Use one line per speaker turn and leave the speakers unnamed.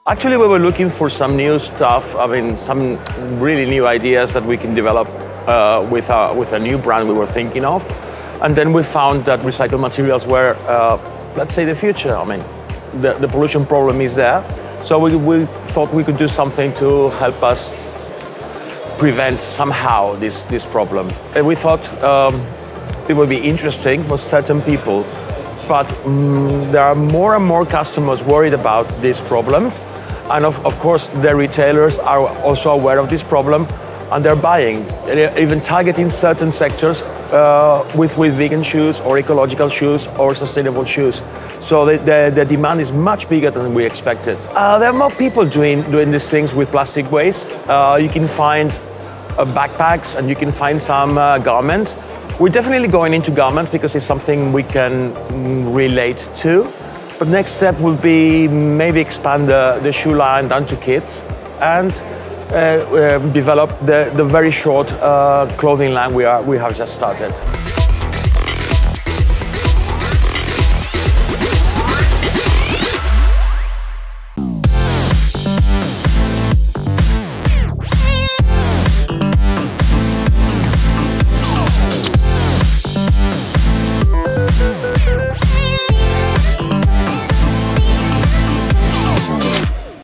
Actually, we were looking for some new stuff. I mean, some really new ideas that we can develop with a new brand we were thinking of. And then we found that recycled materials were, let's say, the future. I mean, the pollution problem is there. So we thought we could do something to help us prevent somehow this problem. And we thought it would be interesting for certain people, but there are more and more customers worried about these problems. And of course, the retailers are also aware of this problem, and they're buying, even targeting certain sectors with vegan shoes or ecological shoes or sustainable shoes. So the demand is much bigger than we expected. There are more people doing these things with plastic waste. You can find backpacks and you can find some garments. We're definitely going into garments because it's something we can relate to. But next step will be maybe expand the shoe line down to kids and develop the very short clothing line we have just started.